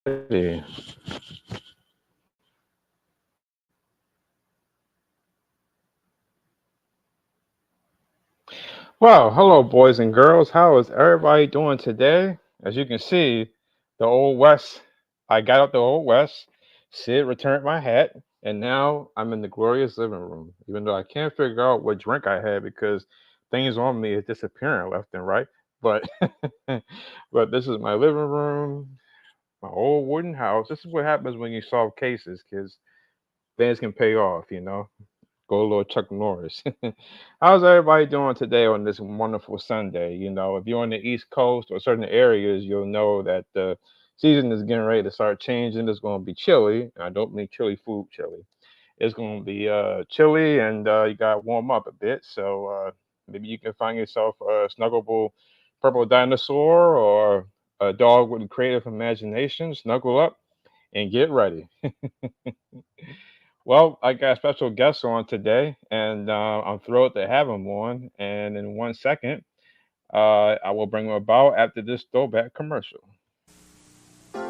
Alrighty. Well, hello, boys and girls. How is everybody doing today? As you can see, the Old West, I got out the Old West, Sid returned my hat, and now I'm in the glorious living room, even though I can't figure out what drink I had because things on me is disappearing left and right. But but this is my living room, my old wooden house. This is what happens when you solve cases, kids. Things can pay off. Go a little Chuck Norris. How's everybody doing today on this wonderful Sunday? If you're on the East Coast or certain areas, you'll know that the season is getting ready to start changing. It's going to be chilly. I don't mean chili food chilly. It's going to be chilly, and you got to warm up a bit. So maybe you can find yourself a snuggleable purple dinosaur or a dog with a creative imagination. Snuggle up and get ready. Well, I got a special guest on today, and I'm thrilled to have him on. And in 1 second, I will bring him about after this throwback commercial.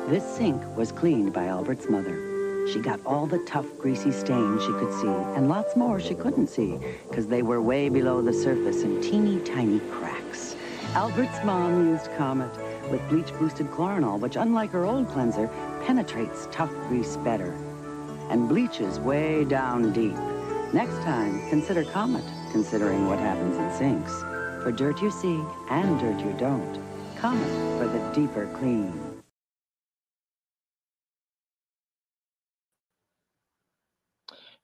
This sink was cleaned by Albert's mother. She got all the tough, greasy stains she could see, and lots more she couldn't see, because they were way below the surface in teeny tiny cracks. Albert's mom used Comet with bleach-boosted chlorinol, which, unlike her old cleanser, penetrates tough grease better and bleaches way down deep. Next time, consider Comet, considering what happens in sinks. For dirt you see and dirt you don't. Comet for the deeper clean.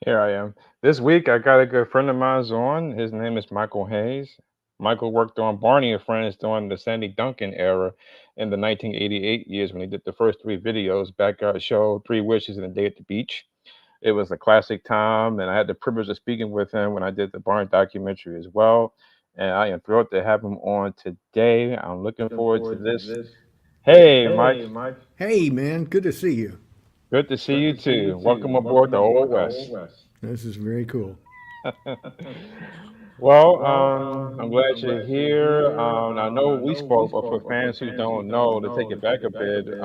Here I am. This week, I got a good friend of mine's on. His name is Michael Haines. Michael worked on Barney and Friends during the Sandy Duncan era in the 1988 years when he did the first three videos, Backyard Show, Three Wishes, and A Day at the Beach. It was a classic time, and I had the privilege of speaking with him when I did the Barney documentary as well. And I am thrilled to have him on today. I'm looking forward to this. Hey, Mike. Hey, man, good to see you. Good to see you too. Welcome aboard the Old West. This is very cool. Well, I'm glad you're here. I know we spoke, but for fans who don't know, to take it back a bit,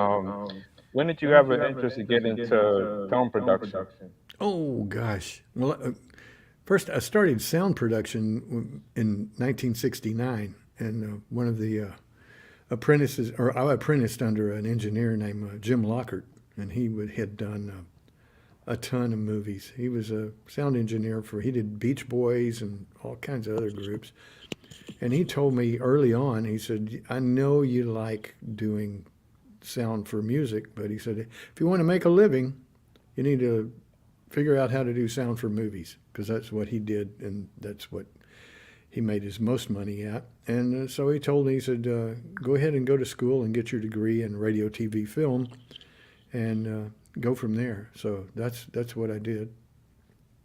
when did you have an interest in getting into film production? Oh, gosh. Well, first, I started sound production in 1969, and one of the apprentices, or I apprenticed under an engineer named Jim Lockhart, and had done a ton of movies. He was a sound engineer he did Beach Boys and all kinds of other groups. And he told me early on, he said, I know you like doing sound for music, but he said, if you want to make a living, you need to figure out how to do sound for movies, because that's what he did, and that's what he made his most money at. And so he told me, he said, go ahead and go to school and get your degree in radio, TV, film, and go from there. So that's what I did.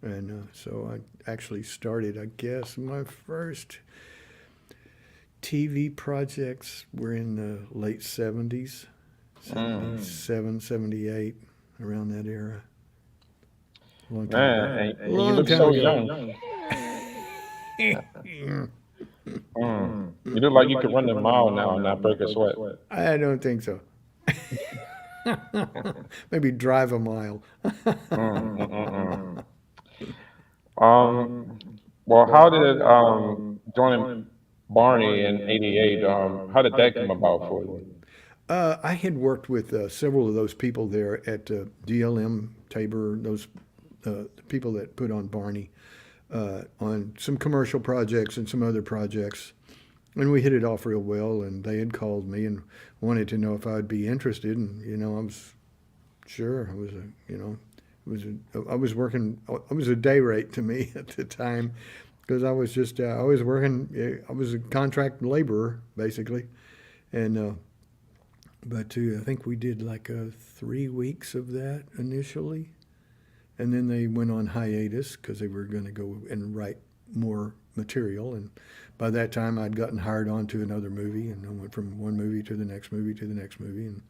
And so I actually started, I guess, my first TV projects were in the late 70s, Mm, 77, 78, around that era. A long time man, ago. and you Long look time so ago. young. Mm. You look like you could run a mile now and not break a sweat. I don't think so. Maybe drive a mile. Mm, mm, mm, mm. Um, well, how did joining Barney in '88? How did that come about for you? I had worked with several of those people there at DLM, Tabor, those the people that put on Barney, on some commercial projects and some other projects. And we hit it off real well, and they had called me and wanted to know if I'd be interested. And, I was sure. I was I was working, I was a day rate to me at the time, because I was working, I was a contract laborer, basically. And, but I think we did like 3 weeks of that initially, and then they went on hiatus because they were going to go and write more material. And by that time, I'd gotten hired on to another movie, and I went from one movie to the next movie to the next movie. And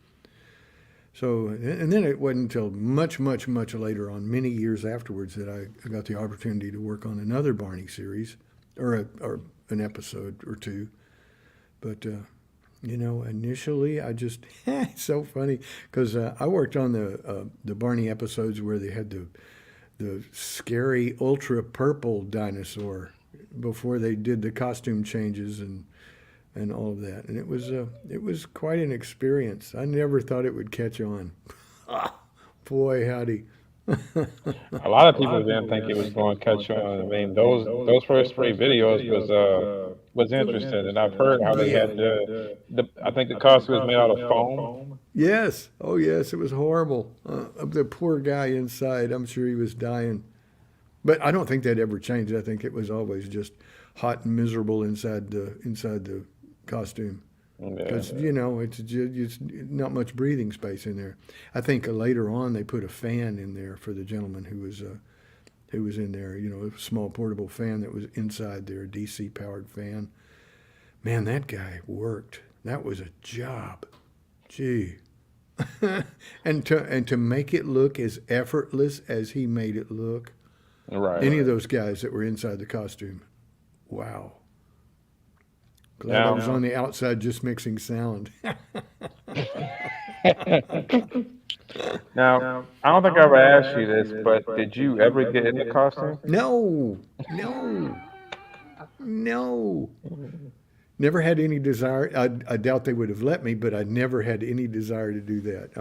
so, and then it wasn't until much, much, much later on, many years afterwards, that I got the opportunity to work on another Barney series, or an episode or two. But Initially I just it's so funny because I worked on the Barney episodes where they had the scary ultra purple dinosaur before they did the costume changes and all of that, and it was quite an experience. I never thought it would catch on. Boy, howdy! A lot of people didn't think it was going to catch on. I mean, those first three videos was interesting, and I've heard how they Yeah. had the I think the costume was made out of foam. Yes. Oh, yes. It was horrible. The poor guy inside. I'm sure he was dying. But I don't think that ever changed. I think it was always just hot and miserable inside the costume because Yeah. it's not much breathing space in there. I think later on they put a fan in there for the gentleman who was in there. A small portable fan that was inside there, a DC powered fan. Man, that guy worked. That was a job. Gee. and to make it look as effortless as he made it look, Right. any of those guys that were inside the costume, wow. Glad I was Now, on the outside just mixing sound. now, I don't think I ever asked you this, but did you ever get in the costume? No, no, no. Never had any desire. I doubt they would have let me, but I never had any desire to do that.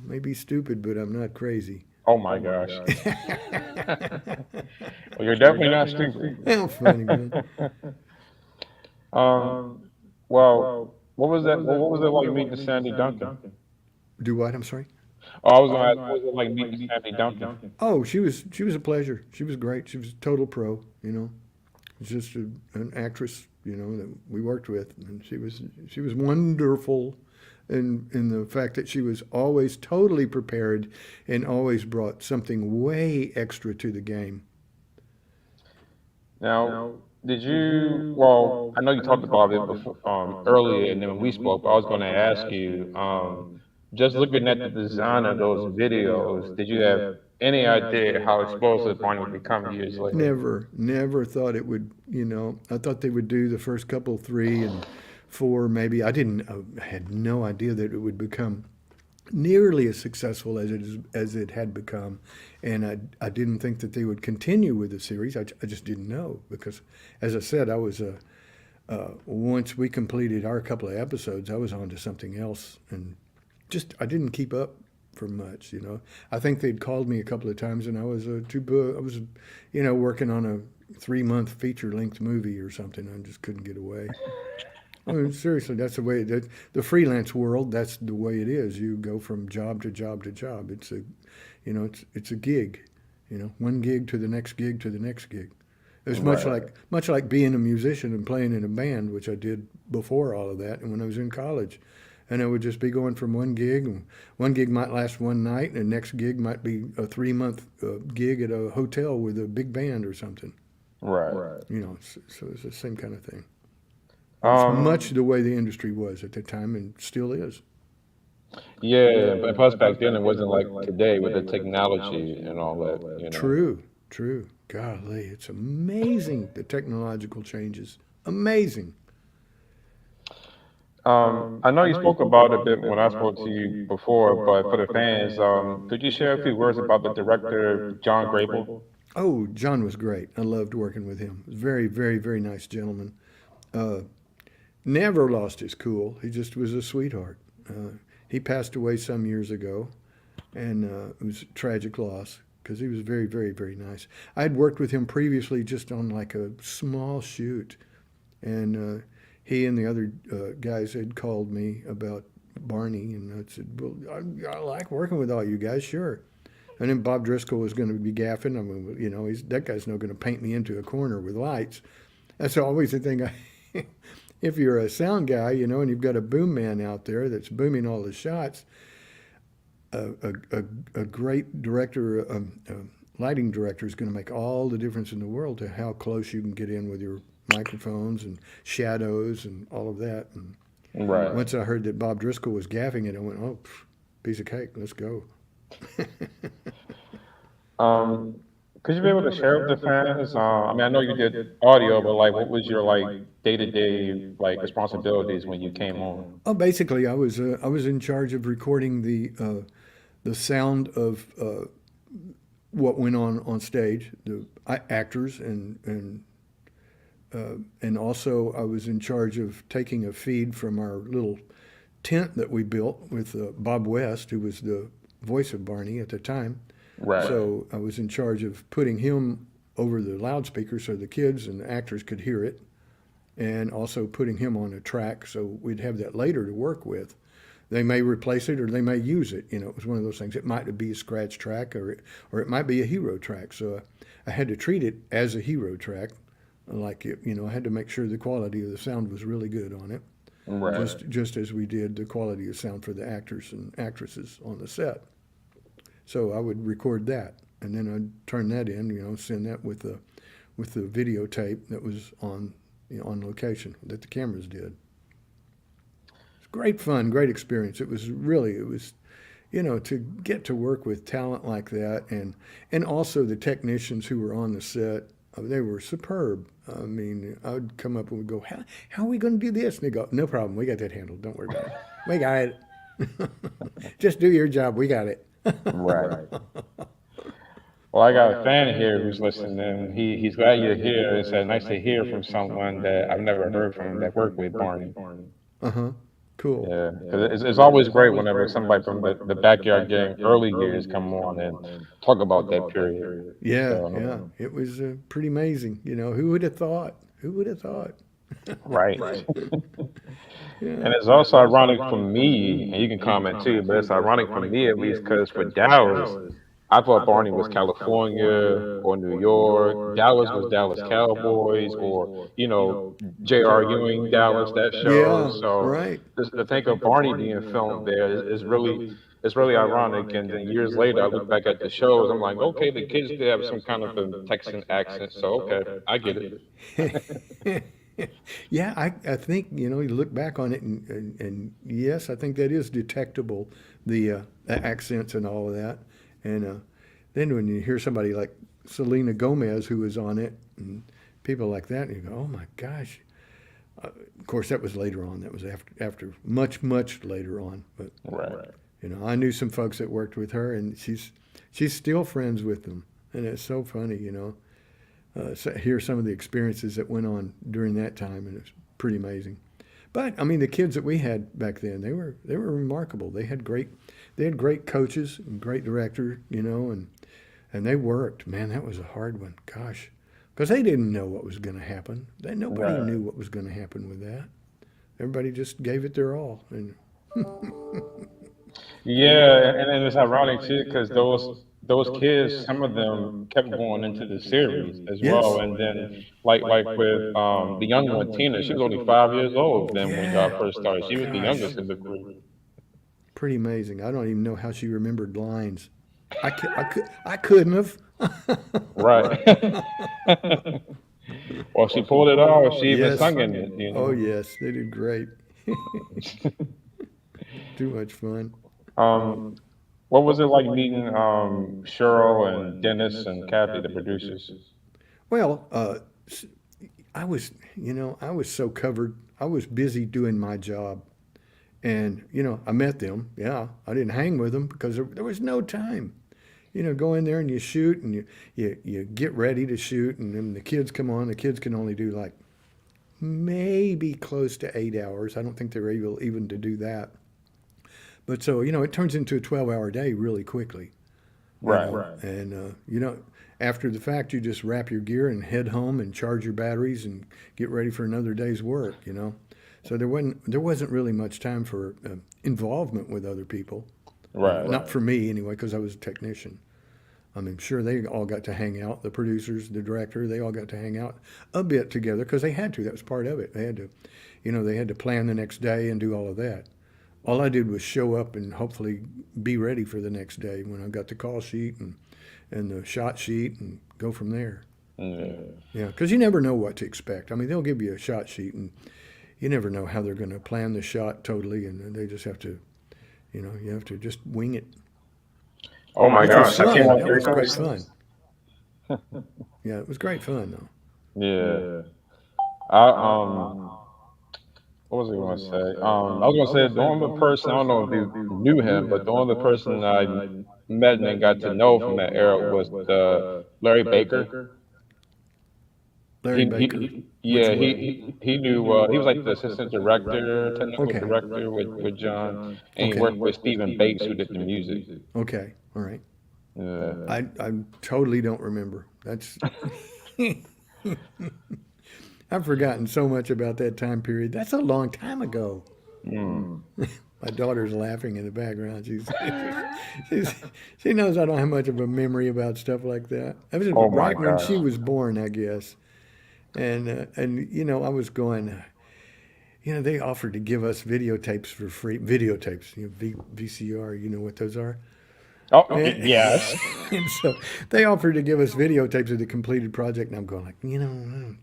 Maybe stupid, but I'm not crazy. Oh my gosh. Well, you're definitely not stupid. How funny, man. Um, well, what was that? What was it like meeting Sandy Duncan? Do what? I'm sorry. Oh, I was gonna ask, what was it like meeting Sandy Duncan? Oh, she was a pleasure. She was great. She was a total pro. She's just an actress. That we worked with, and she was wonderful, in the fact that she was always totally prepared and always brought something way extra to the game. Now, did you? Well, I know you talked about it before, earlier, and then when we spoke. But I was going to ask you, just looking at the design of those videos, did you have any idea how explosive Barney would become years later? Never thought it would. I thought they would do the first couple, 3 and 4, maybe. I had no idea that it would become nearly as successful as it had become, and I didn't think that they would continue with the series. I just didn't know because, as I said, I was once we completed our couple of episodes, I was on to something else, and just I didn't keep up for much. I think they'd called me a couple of times, and I was I was, working on a 3-month feature length movie or something. I just couldn't get away. I mean, seriously, that's the way that the freelance world. That's the way it is. You go from job to job to job. It's a gig. One gig to the next gig to the next gig. It's Right. much like being a musician and playing in a band, which I did before all of that, and when I was in college. And I would just be going from one gig, and one gig might last one night, and the next gig might be a 3-month gig at a hotel with a big band or something. Right. So it's the same kind of thing. It's Um, much the way the industry was at the time and still is. yeah, but plus back then it wasn't like today with the technology and all that. True, true. Golly, it's amazing the technological changes. Amazing. I know you spoke about it a bit when I spoke to you before, but for the fans, could you share a few words about the director, John Grable? Oh, John was great. I loved working with him. He was very, very, very nice gentleman. Uh, Never lost his cool. He just was a sweetheart. He passed away some years ago, and it was a tragic loss because he was very, very, very nice. I had worked with him previously just on like a small shoot, and he and the other guys had called me about Barney, and I said, "Well, I like working with all you guys, sure." And then Bob Driscoll was going to be gaffing. I mean, that guy's not going to paint me into a corner with lights. That's always the thing. If you're a sound guy, and you've got a boom man out there that's booming all the shots, a great director, lighting director, is going to make all the difference in the world to how close you can get in with your microphones and shadows and all of that. And Right. once I heard that Bob Driscoll was gaffing it, I went, "Oh, piece of cake, let's go." Um, Could you be able to share with the fans? I mean, I know you did audio, but like, what was your like day to day like responsibilities when you came on? Oh, basically, I was in charge of recording the sound of what went on stage, the actors, and also I was in charge of taking a feed from our little tent that we built with Bob West, who was the voice of Barney at the time. Right. So I was in charge of putting him over the loudspeaker so the kids and the actors could hear it, and also putting him on a track so we'd have that later to work with. They may replace it or they may use it. It was one of those things. It might be a scratch track or it might be a hero track. So I had to treat it as a hero track. Like I had to make sure the quality of the sound was really good on it, Right. just as we did the quality of sound for the actors and actresses on the set. So I would record that, and then I'd turn that in, send that with the videotape that was on location that the cameras did. It's great fun, great experience. It was to get to work with talent like that, and also the technicians who were on the set. They were superb. I mean, I would come up and would go, how are we going to do this? And they go, no problem, we got that handled. Don't worry about it. We got it. Just do your job. We got it. Right. Well, I got a fan here who's listening. He's glad you're here. It's nice to hear from someone that I've never heard from that worked with Barney. Uh-huh. Cool. Yeah, 'cause it's always great whenever somebody from the backyard game early years come on and talk about that period. Yeah, So, yeah. It was pretty amazing. Who would have thought? Who would have thought? right. Yeah. And it's also ironic for me, and you can comment too, but it's ironic for me at least because for Dallas, I thought Barney was California or New York. Dallas was Dallas Cowboys or, J.R. Ewing, Dallas, that show. Yeah, So right. just to think of Barney being filmed there is really it's really ironic. And then years later, I look back at the shows, I'm like, okay, the kids did have some kind of a Texan accent, so okay, I get it. Yeah, I think, you look back on it and yes, I think that is detectable, the accents and all of that. And then when you hear somebody like Selena Gomez who was on it and people like that, you go, oh my gosh. Of course, that was later on. That was after much, much later on. But, Right. I knew some folks that worked with her and she's still friends with them. And it's so funny. Hear some of the experiences that went on during that time, and it's pretty amazing. But I mean, the kids that we had back then, they were remarkable. They had great coaches and great director, and they worked. Man, that was a hard one. Gosh, because they didn't know what was going to happen. Nobody Right. knew what was going to happen with that. Everybody just gave it their all, and Yeah, and then it's ironic too because those kids, some of them kept going into the series as well, yes, and then like with the young one Tina, she was only 5 years old then when y'all yeah, first started. She was the gosh, youngest in the group. pretty amazing. I don't even know how she remembered lines. I couldn't have. Right. Well, she pulled it off. She even Yes. sung in it. Oh, yes. They did great. Too much fun. Um, what was it like meeting Cheryl and Dennis and Kathy, the producers? Well, I was so covered. I was busy doing my job. And, I met them. Yeah. I didn't hang with them because there was no time. Go in there and you shoot and you get ready to shoot. And then the kids come on. The kids can only do like maybe close to 8 hours. I don't think they're able even to do that. But so, it turns into a 12-hour day really quickly. Right. And, after the fact, you just wrap your gear and head home and charge your batteries and get ready for another day's work. So there wasn't really much time for involvement with other people. Right. Not for me anyway, because I was a technician. I mean, sure, they all got to hang out. The producers, the director, they all got to hang out a bit together because they had to. That was part of it. They had to plan the next day and do all of that. All I did was show up and hopefully be ready for the next day when I got the call sheet and the shot sheet and go from there. Yeah. Yeah, because you never know what to expect. I mean, they'll give you a shot sheet and you never know how they're going to plan the shot totally, and they just have to, you have to just wing it. Oh my Which was gosh, I fun. can't That was great fun. Yeah, it was great fun though. Yeah. I what was I going to say? I was going to say the only person, I don't know if you knew him, but the only person I met and then got to know from that era was Larry Baker. Larry Baker, which Yeah, one? he knew. He was like the assistant director, technical Okay, director with John, and he okay, worked with Stephen Bates, who did the music. okay. All right. Yeah. I totally don't remember. That's I've forgotten so much about that time period. That's a long time ago. Mm. My daughter's laughing in the background. She's she knows I don't have much of a memory about stuff like that. That was Oh my right when gosh. she was born, I guess. And you know, I was going. You know, they offered to give us videotapes for free. Videotapes, you know, VCR. You know what those are? Oh And, yes. and so they offered to give us videotapes of the completed project, and I'm going like, you know,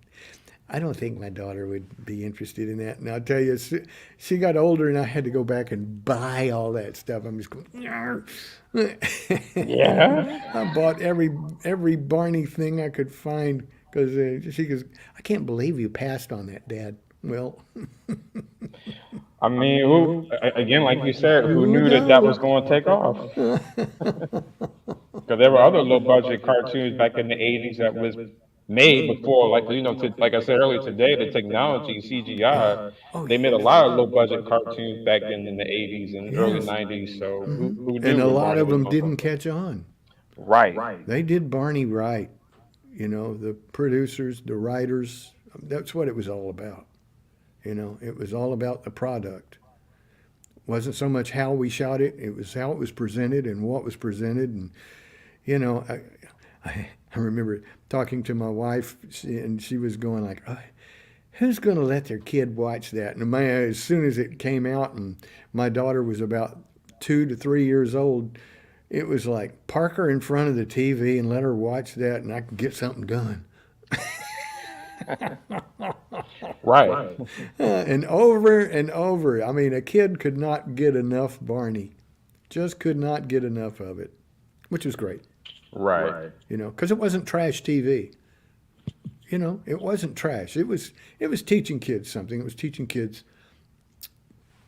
I don't think my daughter would be interested in that. And I'll tell you, she got older, and I had to go back and buy all that stuff. I'm just going. Yeah. I bought every Barney thing I could find because she goes, I can't believe you passed on that, Dad. Well, I mean, who again, like you said, who who knew that that was knows? going to take off? Because there were other low budget cartoons back in the '80s that was made before, like like I said earlier today, the technology CGI. Oh They made yeah, a lot of low budget cartoons back in the '80s and early yes. '90s. So Hmm. who And knew a what lot Barney of was them going to didn't look like? catch on. Right. They did Barney right. You know, the producers, the writers. That's what it was all about. You know, it was all about the product. Wasn't so much how we shot it; it was how it was presented and what was presented. And you know, I remember talking to my wife, and she was going like, oh, "Who's going to let their kid watch that?" And man, as soon as it came out, and my daughter was about 2 to 3 years old, it was like park her in front of the TV and let her watch that, and I can get something done. Right. And over and over. I mean, a kid could not get enough Barney, just could not get enough of it, which was great, Right. you know, because it wasn't trash TV. You know, it wasn't trash. It was teaching kids something. It was teaching kids,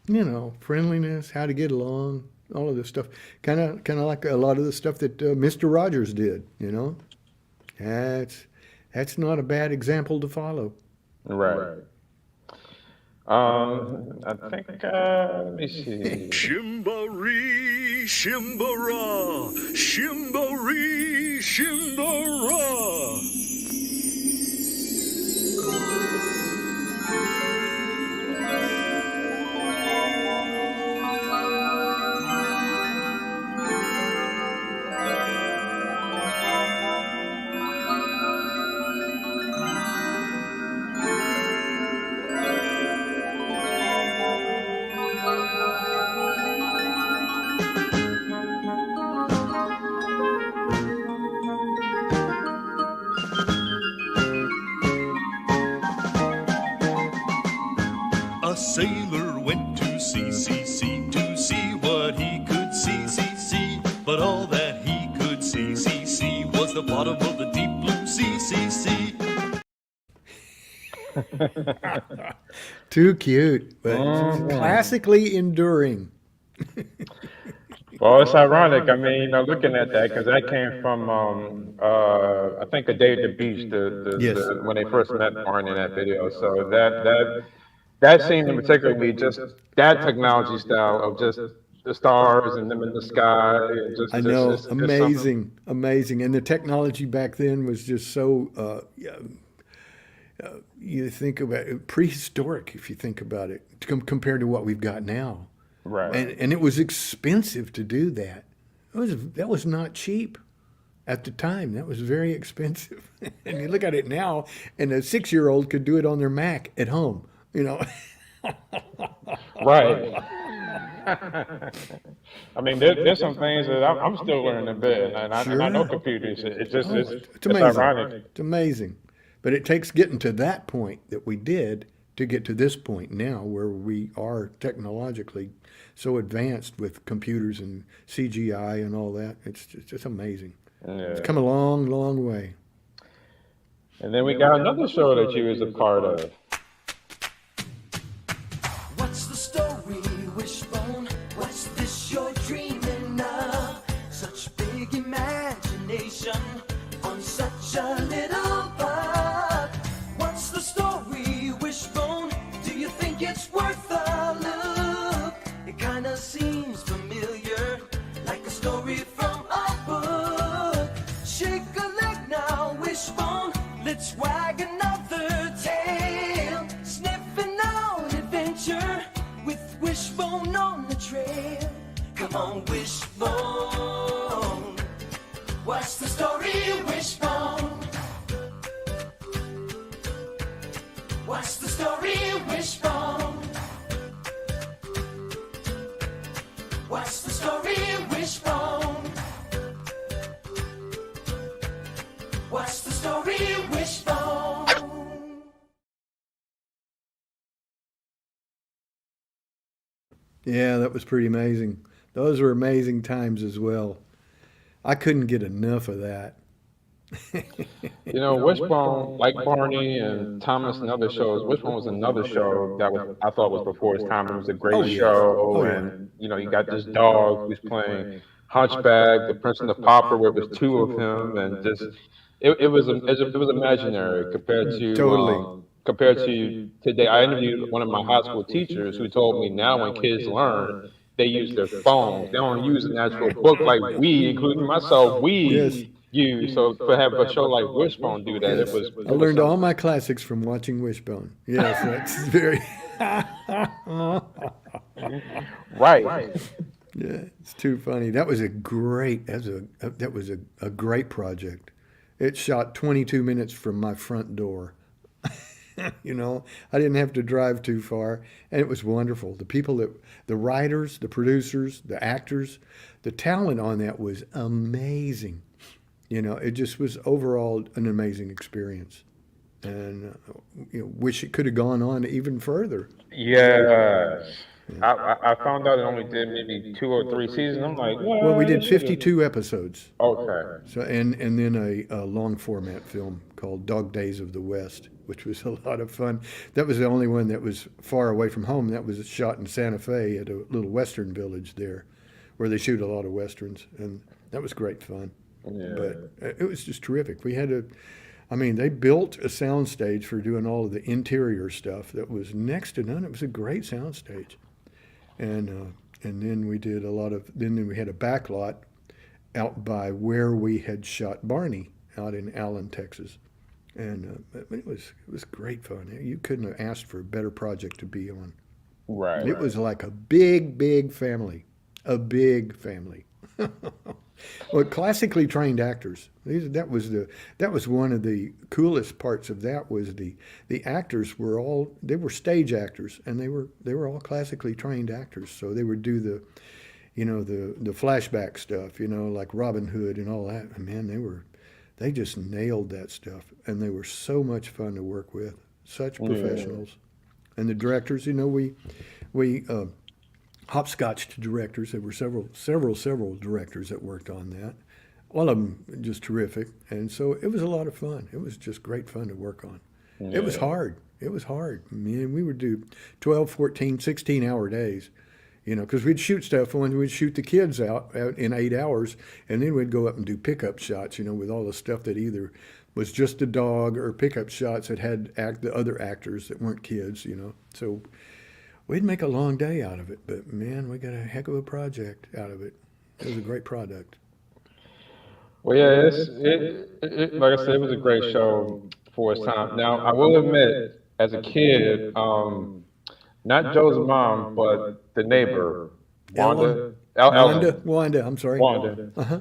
you know, friendliness, how to get along, all of this stuff. Kind of like a lot of the stuff that Mr. Rogers did. You know, that's that's not a bad example to follow. Right. I think. Let me see. Shimbaree, Shimbara, Shimbaree, Shimbara. A sailor went to sea to see what he could see. But all that he could see was the bottom of the deep blue sea. Too cute, but Mhm. classically enduring. Well, it's ironic. I mean, looking at that because that came from I think A Day at the Beach, Yes. the when they first met Barney in that video. So that scene in particularly, just that technology style of just the stars and them in the sky, and I just know, it's something. amazing, amazing, and the technology back then was just so. Yeah, you think about it, prehistoric, if you think about it, compared to what we've got now, Right. and it was expensive to do that. That was not cheap at the time. That was very expensive. And you look at it now, and a 6 year old could do it on their Mac at home. You know, Right. I mean, there's some things that I'm still learning a bit, and I know sure. computers. It's just Oh, it's it's amazing. ironic. It's amazing. But it takes getting to that point that we did to get to this point now where we are technologically so advanced with computers and CGI and all that. It's just amazing. It's Yeah. come a long, long way. And then we got another show that you was a part of. What's the story, Wishbone? What's this you're dreaming of? Such big imagination on such a little bug. What's the story, Wishbone? Do you think it's worth a look? It kinda seems familiar, like a story from a book. Shake a leg now, Wishbone. Let's wag another tail. Sniffing out adventure with Wishbone on the trail. Come on, Wishbone. What's the story, Wishbone? What's the story, Wishbone? What's the story, Wishbone? What's the story, Wishbone? Yeah, that was pretty amazing. Those were amazing times as well. I couldn't get enough of that. Wishbone, like Barney and Thomas and other shows, Wishbone was another show that was I thought was before its time. It was a Oh great yeah. show, Oh yeah. and you got this dog who's playing Hunchback, the Prince and the Pauper, where it was two of him, and just it was imaginary Totally. compared to today. I interviewed one of my high school teachers who told me now when kids learn, they use their phones. They don't use an actual book like we, including myself, Yes. we use. So to have a show like Wishbone do that, Yes. I it was learned all something. my classics from watching Wishbone. Yes, that's very. Right. Yeah, it's too funny. That was a great. That was a great project. It shot 22 minutes from my front door. I didn't have to drive too far, and it was wonderful. The writers, the producers, the actors, the talent on that was amazing. It just was overall an amazing experience, and wish it could have gone on even further. Yes. I found out it only did maybe 2 or 3 seasons. I'm like, Well, we what? It did should have. 52 episodes. Okay. So and then a long format film called Dog Days of the West, which was a lot of fun. That was the only one that was far away from home. That was shot in Santa Fe at a little western village there, where they shoot a lot of westerns, and that was great fun. Yeah. But it was just terrific. They built a soundstage for doing all of the interior stuff that was next to none. It was a great soundstage, and then we did a lot of. Then we had a back lot out by where we had shot Barney out in Allen, Texas, and it was great fun. You couldn't have asked for a better project to be on. Right. It was like a big family, a big family. Well, classically trained actors. That was one of the coolest parts of that was the actors they were stage actors, and they were all classically trained actors. So they would do the flashback stuff, like Robin Hood and all that. And man, they just nailed that stuff, and they were so much fun to work with. Such Yeah. professionals. And the directors, we hopscotched directors. There were several directors that worked on that. All of them just terrific, and so it was a lot of fun. It was just great fun to work on. It was Yeah. hard. It was hard. I mean, we would do 12, 14, 16-hour days, because we'd shoot stuff when we'd shoot the kids out in 8 hours, and then we'd go up and do pickup shots, with all the stuff that either was just a dog or pickup shots that had the other actors that weren't kids, So we'd make a long day out of it, but man, we got a heck of a project out of it. It was a great product. Well, yeah, like I said, it was a great show for its time. Now, I will admit, as a kid, not Joe's mom, but the neighbor, Ellen, Wanda, Wanda, Ellen, Wanda. I'm sorry. Wanda. Uh-huh.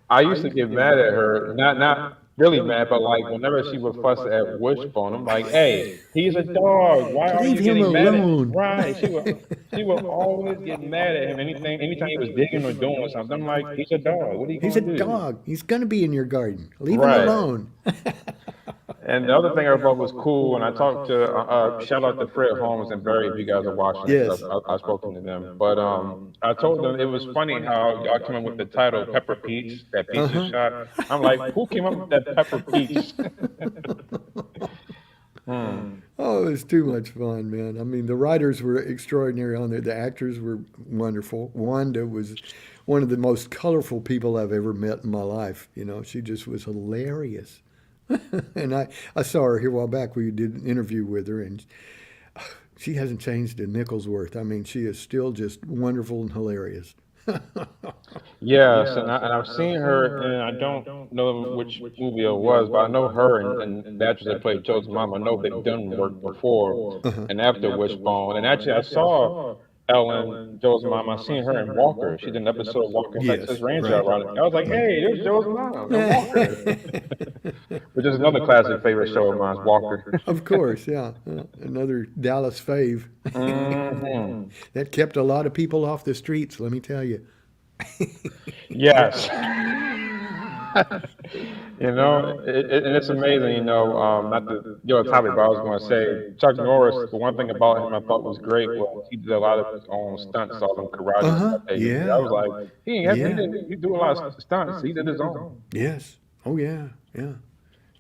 I used to get mad at her, not really mad, but like whenever she would fuss at Wishbone, I'm like, hey, he's a dog. Why are Leave you him getting mad at alone. Right. She would always get mad at him. Anytime he was digging or doing something, I'm like, he's a dog. What are you He's a gonna do? dog. He's going to be in your garden. Leave him Right. alone. And the other thing I thought was cool, and I talked to shout out to Fred Holmes and Barry if you guys are watching this. Yes. I've spoken to them, but I told them it was funny how y'all came up with the title Pepper Peach, that pizza Uh-huh. shot. I'm like, who came up with that Pepper Peach? Hmm. Oh, it was too much fun, man. I mean, the writers were extraordinary on there. The actors were wonderful. Wanda was one of the most colorful people I've ever met in my life. You know, she just was hilarious. And I saw her here a while back. We did an interview with her, and she hasn't changed a nickel's worth. I mean, she is still just wonderful and hilarious. Yes, and I've seen her, and I don't know which movie it was, but I know her and the actress that played Joe's mom. I know they've done work before Uh-huh. and after Wishbone. And actually, I saw Ellen, Joe's mom. I seen her in Walker. She did an episode of Walker Texas Yes, Ranger. right, I was like, right. hey, there's Joe's mom in Walker, which is another classic favorite show of mine, Walker. Of course, yeah. Another Dallas fave. Hmm. That kept a lot of people off the streets, let me tell you. Yes. And it's amazing, not to go off topic, but I was going to say Chuck Norris, the one thing about him I thought was great was he did a lot of his own stunts, all them karate Uh-huh. stuff that he did. I Yeah. was like, Yeah. he do a lot of stunts. He did his own. Yes. Oh yeah. Yeah.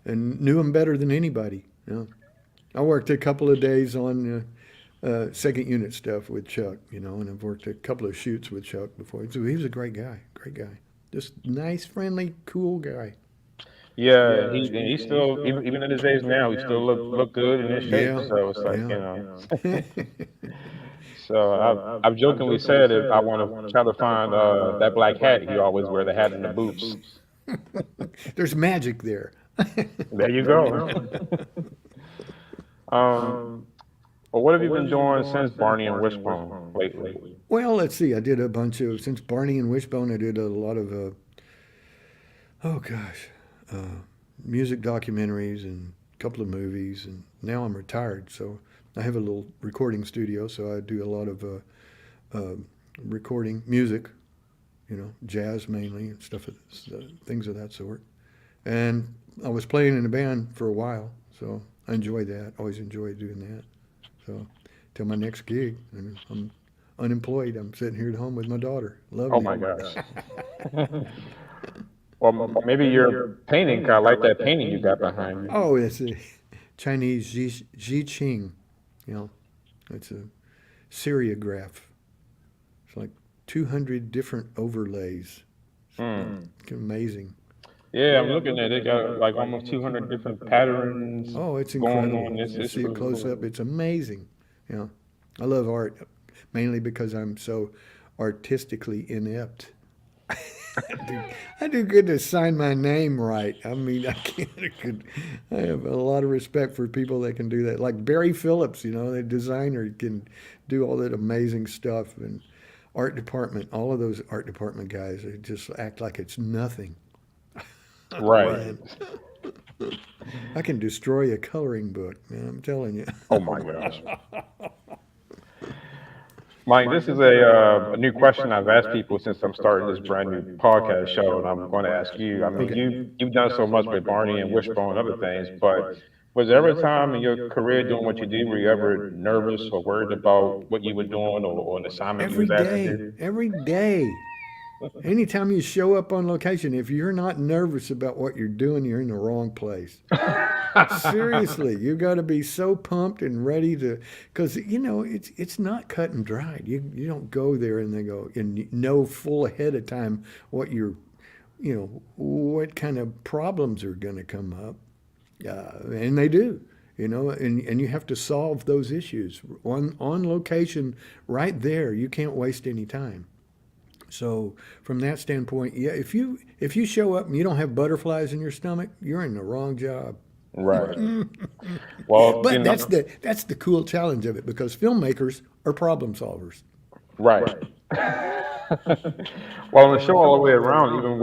And knew him better than anybody. Yeah. I worked a couple of days on second unit stuff with Chuck, and I've worked a couple of shoots with Chuck before. So he was a great guy. Great guy. Just nice, friendly, cool guy. Yeah, he still even at his age now, he still look good and in shape. Yeah. So it's like, Yeah. So I've jokingly said if I want to try to find that black hat he always wear, the hat and the boots. There's magic there. There you go. Um, well, what have you been doing since Barney and Wishbone lately? Well, let's see. I did a bunch of since Barney and Wishbone. I did a lot of oh gosh, uh, music documentaries and a couple of movies. And now I'm retired, so I have a little recording studio. So I do a lot of uh, recording music, jazz mainly and stuff, things of that sort. And I was playing in a band for a while, so I enjoyed that. Always enjoyed doing that. So till my next gig, and I'm unemployed. I'm sitting here at home with my daughter, Oh loving my it. gosh. Well, maybe you're painting. 'Cause I like that painting you got behind you. Oh, it's a Chinese Xi Ching. You know, it's a seriograph. It's like 200 different overlays. Hmm. It's amazing. Yeah, I'm looking at it. They got like almost 200 different patterns Oh, it's going incredible. on. You It's see it really close up. cool. It's amazing. I love art mainly because I'm so artistically inept. I do good to sign my name right. I mean, I can't. I have a lot of respect for people that can do that. Like Barry Phillips, the designer, can do all that amazing stuff. And art department, all of those art department guys, they just act like it's nothing. Right. Man, I can destroy a coloring book, man. I'm telling you. Oh my gosh. Mike, this is a new question I've asked people since I'm starting this brand new podcast show, and I'm going to ask you. I mean, Okay. you've done so much with Barney and Wishbone and other things, but was there ever a time in your career doing what you did were you ever nervous or worried about what you were doing or an assignment you Every was asked to day, do? every day. Anytime you show up on location, if you're not nervous about what you're doing, you're in the wrong place. Seriously, you got to be so pumped and ready to, because it's not cut and dried. You don't go there and they go and know full ahead of time what what kind of problems are going to come up, and they do. And you have to solve those issues on location right there. You can't waste any time. So from that standpoint, yeah, if you show up and you don't have butterflies in your stomach, you're in the wrong job. Right. Well, But that's the cool challenge of it because filmmakers are problem solvers. right. Well, on the show all the way around, even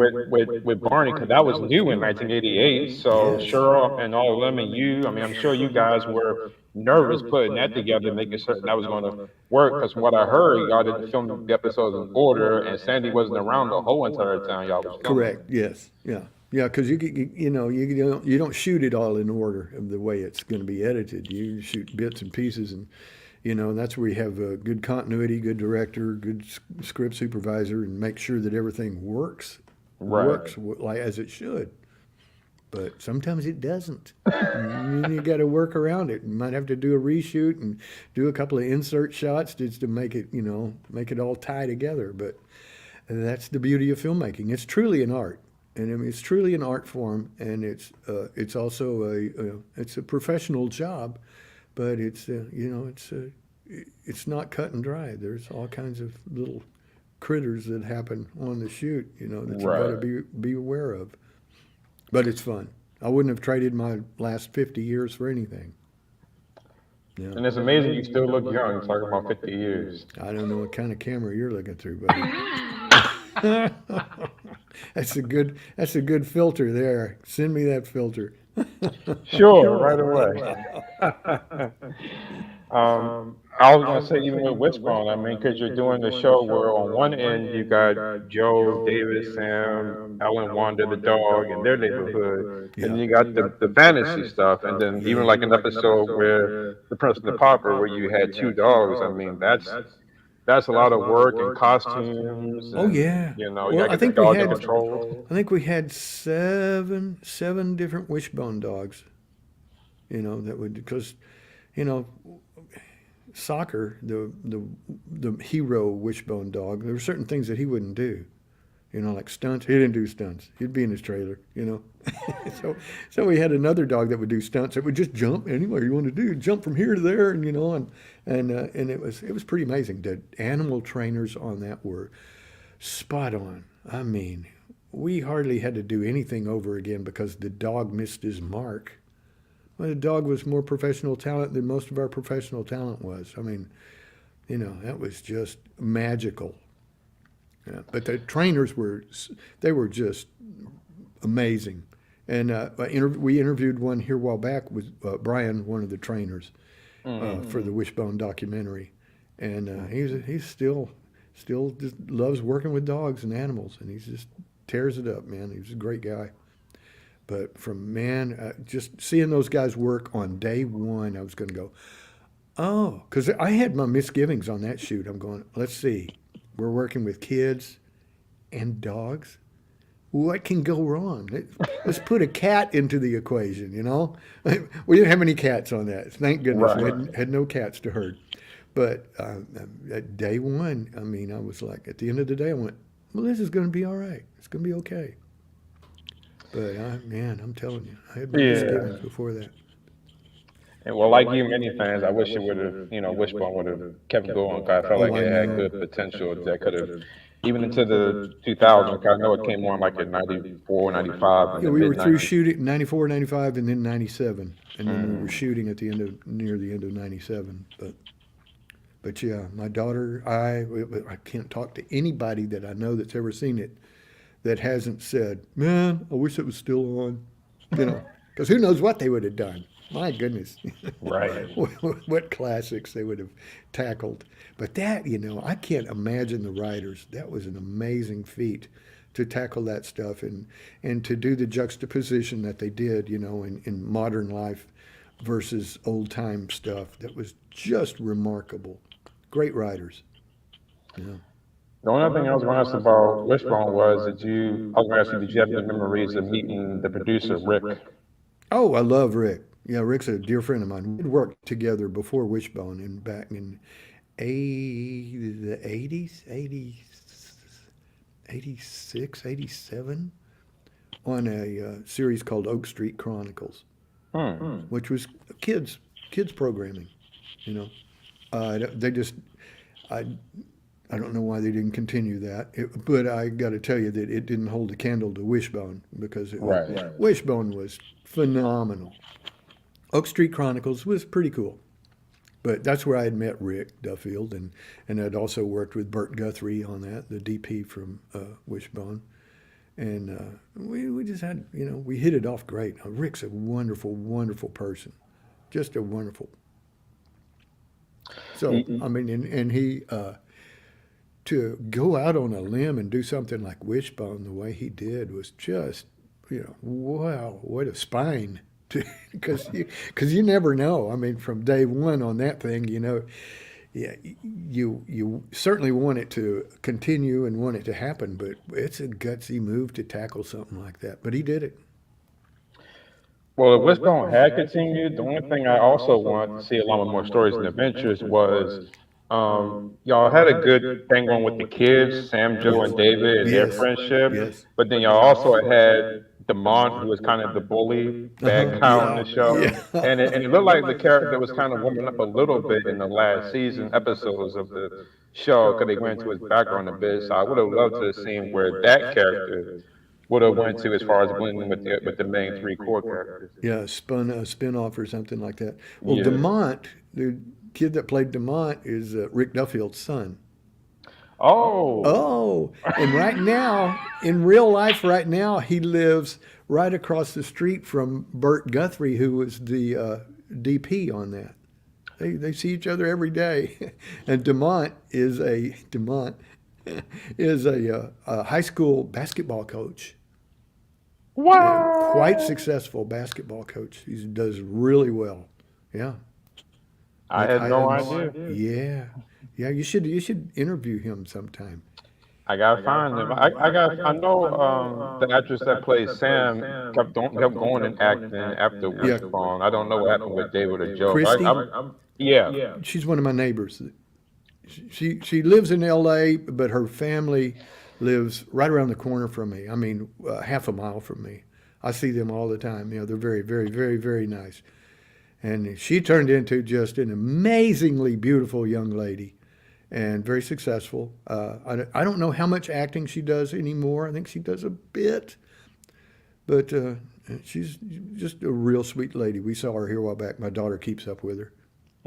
with Barney, because that was new in 1988. So Yes. Cheryl and all of them and you, I mean, I'm sure you guys were nervous putting that together, making certain that was going to work. Because from what I heard, y'all didn't film the episodes in order, and Sandy wasn't around the whole entire time y'all was filming. Correct. Yes. Yeah. Yeah. Because you don't shoot it all in order of the way it's going to be edited. You shoot bits and pieces, and that's where you have good continuity, good director, good script supervisor, and make sure that everything works Right. like as it should. but sometimes it doesn't. And you got to work around it. You might have to do a reshoot and do a couple of insert shots just to make it, make it all tie together. But that's the beauty of filmmaking. It's truly an art, and I mean it's truly an art form, and it's also it's a professional job, but it's not cut and dry. There's all kinds of little critters that happen on the shoot, that you got to be aware of. But it's fun. I wouldn't have traded my last 50 years for anything. Yeah. And it's amazing you still look young, talking about 50 years. I don't know what kind of camera you're looking through, buddy. That's a good filter there. Send me that filter. Sure, right away. I was gonna say even with Wishbone, I mean, because you're doing the show where on one end you got Joe, David, Sam, Ellen, Wanda, the dog, and their neighborhood, and then you got the fantasy stuff, and then even like an episode where the Prince and the Pauper, where you had two dogs. I mean, that's a lot of work and costumes. Oh And, yeah. you Well, gotta get the dog in control. I think we had seven different Wishbone dogs. That would because, you know, soccer, the hero Wishbone dog. There were certain things that he wouldn't do. Like stunts. He didn't do stunts. He'd be in his trailer. So we had another dog that would do stunts. That would just jump anywhere you want to do, jump from here to there, and it was pretty amazing. The animal trainers on that were spot on. I mean, we hardly had to do anything over again because the dog missed his mark. Well, the dog was more professional talent than most of our professional talent was. I mean, that was just magical. Yeah, but the trainers were just amazing. And we interviewed one here a while back with Brian, one of the trainers, for the Wishbone documentary. And he's still just loves working with dogs and animals, and he's just tears it up, man. He's a great guy. But just seeing those guys work on day one, I was going to go, oh, because I had my misgivings on that shoot. I'm going, let's see. We're working with kids and dogs. What can go wrong? Let's put a cat into the equation, We didn't have any cats on that. Thank goodness. Right. We had no cats to herd. But at day one, I mean, I was like, at the end of the day, I went, well, this is going to be all right. It's going to be okay. But, I'm telling you, I had my misgivings before that. And well, like you, many fans, I wish it would have, Wishbone would have kept going. 'Cause I felt like I it had know. good potential that could have, even into the 2000s. 'Cause I know it came on like in 94, 95, in Yeah, the we mid were through 90s. shooting 94, 95, and then 97. And then we were shooting at near the end of 97. But yeah, my daughter, I can't talk to anybody that I know that's ever seen it that hasn't said, man, I wish it was still on, because who knows what they would have done. My goodness. Right. What classics they would have tackled. But that, I can't imagine the writers. That was an amazing feat to tackle that stuff and to do the juxtaposition that they did, in modern life versus old time stuff. That was just remarkable. Great writers. Yeah. The only other thing I was going to ask about Wishbone was, did you have any memories of meeting the producer, Rick? Oh, I love Rick. Yeah, Rick's a dear friend of mine. We'd worked together before Wishbone and back in the 80s, 86, 87, on a series called Oak Street Chronicles, which was kids programming, They just, I don't know why they didn't continue that, but I got to tell you that it didn't hold a candle to Wishbone because Right. Wishbone was phenomenal. Oak Street Chronicles was pretty cool, but that's where I had met Rick Duffield, and I'd also worked with Bert Guthrie on that, the DP from Wishbone, and we just had, we hit it off great. Rick's a wonderful, wonderful person, just a wonderful. So I mean, and he. To go out on a limb and do something like Wishbone the way he did was just, wow, what a spine. Because you never know. I mean, from day one on that thing, yeah, you certainly want it to continue and want it to happen, but it's a gutsy move to tackle something like that. But he did it. Well, if Wishbone had continued, the only thing I also wanted to see along with more stories and adventures was y'all had a good thing going with the kids, Sam, Joe, and David and their Yes. friendship. Yes. But then y'all also had Demont, who was kind of the bully, bad guy on the Yeah. show. And it looked like the character was kind of warming up a little bit in the last season episodes of the show because they went into his background a bit. So I would have loved to have seen where that character would have went to as far as blending with the main three core characters. Yeah, spun a spin-off or something like that. Well, Yeah. Demont, the kid that played Demont is Rick Duffield's son. Oh, Oh, and right now, in real life, right now, he lives right across the street from Burt Guthrie, who was the DP on that. They see each other every day, and Demont is a high school basketball coach. And quite what? successful basketball coach. He does really well. Yeah. I Mike had no Haines. idea. Yeah. Yeah, you should interview him sometime. I gotta find him. I know the actress that plays Sam kept going and acting after Yeah. Wishbone. I don't know what happened with David or Joe, but Christy, yeah. she's one of my neighbors. She lives in L.A., but her family lives right around the corner from me. I mean, half a mile from me. I see them all the time. You know, they're very, very, very, very nice. And she turned into just an amazingly beautiful young lady and very successful. I don't know how much acting she does anymore. I think she does a bit, but she's just a real sweet lady. We saw her here a while back. My daughter keeps up with her.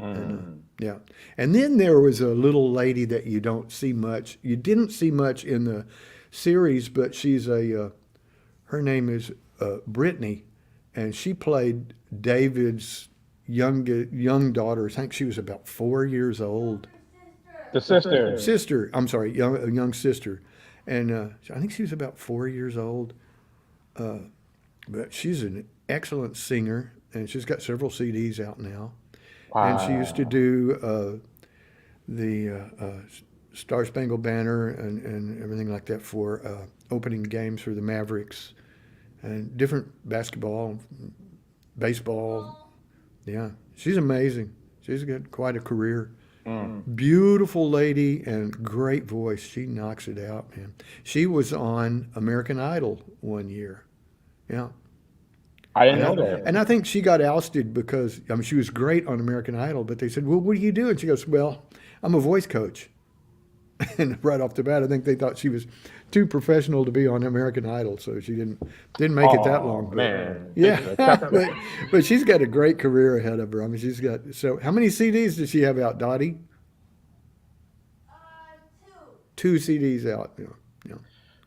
And, yeah. And then there was a little lady that you don't see much. You didn't see much in the series, but her name is Brittany, and she played David's young daughter. I think she was about 4 years old. The sister. Sister, I'm sorry, a young sister. And I think she was about 4 years old. But she's an excellent singer, and she's got several CDs out now. And she used to Wow. do the Star Spangled Banner and everything like that for opening games for the Mavericks and different basketball, baseball. Yeah, she's amazing. She's got quite a career. Beautiful lady and great voice. She knocks it out, man. She was on American Idol one year. Yeah. I didn't And know I, that. and I think she got ousted because, I mean, she was great on American Idol, but they said, well, what do you do? And she goes, well, I'm a voice coach. And right off the bat, I think they thought she was too professional to be on American Idol, so she didn't make it that long. Oh But man. yeah, but she's got a great career ahead of her. I mean, she's got, so how many CDs does she have out, Dottie? Two CDs out. Yeah, yeah.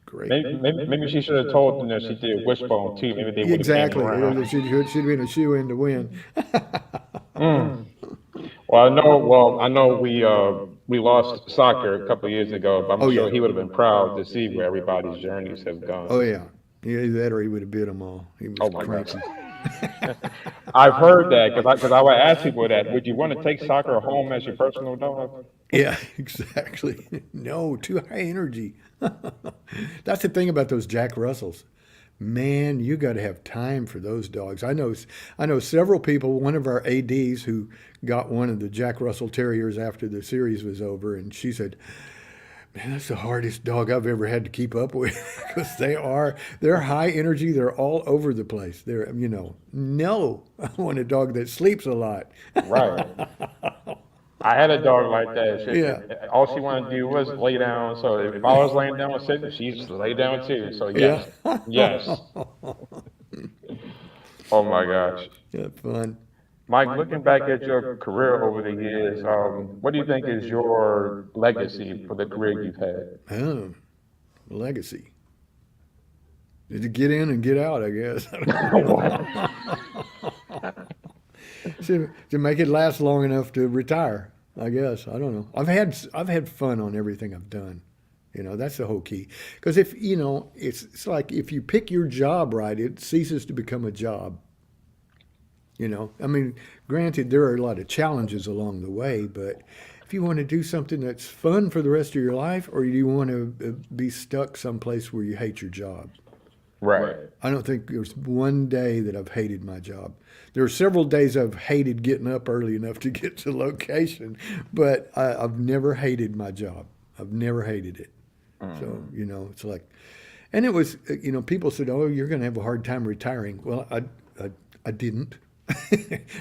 Great. Maybe she should have told them that she did Wishbone too. Maybe they would have came Exactly. around. She'd been a shoe in to win. Mm. Well, I know we lost soccer a couple of years ago, but I'm Oh sure yeah. he would have been proud to see where everybody's journeys have Oh gone. yeah. Yeah, either that or he would have bit them all. He was Oh my gosh. cranky. I've heard that because I would ask people that. Would you want to take soccer home as your personal dog? Yeah, exactly. No, too high energy. That's the thing about those Jack Russells. Man, you got to have time for those dogs. I know several people. One of our ads who got one of the Jack Russell Terriers after the series was over, and she said, "Man, that's the hardest dog I've ever had to keep up with because they're high energy. They're all over the place. No, I want a dog that sleeps a lot." Right. I had a dog like that. Yeah, All she wanted to do was lay down. So if I was laying down or sitting, she just lay down too. So yeah, yes, yes. Oh my gosh. yeah, fun. Mike, looking back at your career over the years, what do you think is your legacy for the career you've had? Oh, legacy. Did you get in and get out? I guess. To make it last long enough to retire. I guess I don't know. I've had fun on everything I've done. That's the whole key. Because if it's like if you pick your job right, it ceases to become a job. I mean, granted, there are a lot of challenges along the way, but if you want to do something that's fun for the rest of your life, or do you want to be stuck someplace where you hate your job? Right. I don't think there's one day that I've hated my job. There are several days I've hated getting up early enough to get to location, but I've never hated my job. I've never hated it. So, it's like, and it was, people said, oh, you're going to have a hard time retiring. Well, I didn't.